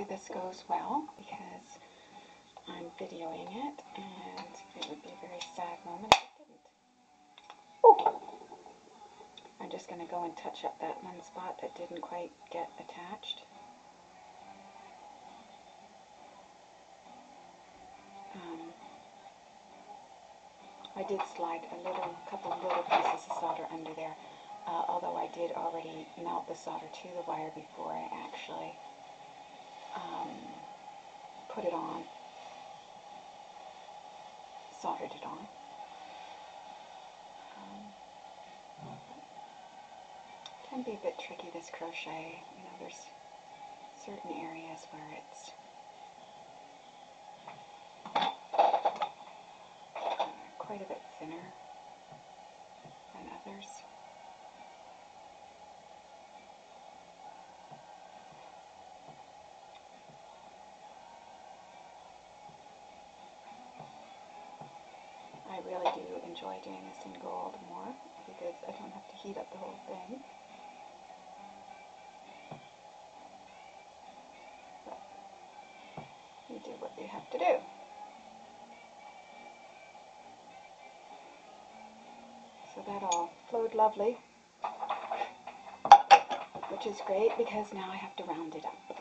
hopefully this goes well because I'm videoing it and it would be a very sad moment if it didn't. Oh! I'm just going to go and touch up that one spot that didn't quite get attached. I did slide a couple little pieces of solder under there, although I did already melt the solder to the wire before I actually put it on, soldered it on. It can be a bit tricky, this crochet. You know, there's certain areas where it's quite a bit thinner than others. I really do enjoy doing this in gold more because I don't have to heat up the whole thing. But you do what you have to do. So that all flowed lovely, which is great because now I have to round it up.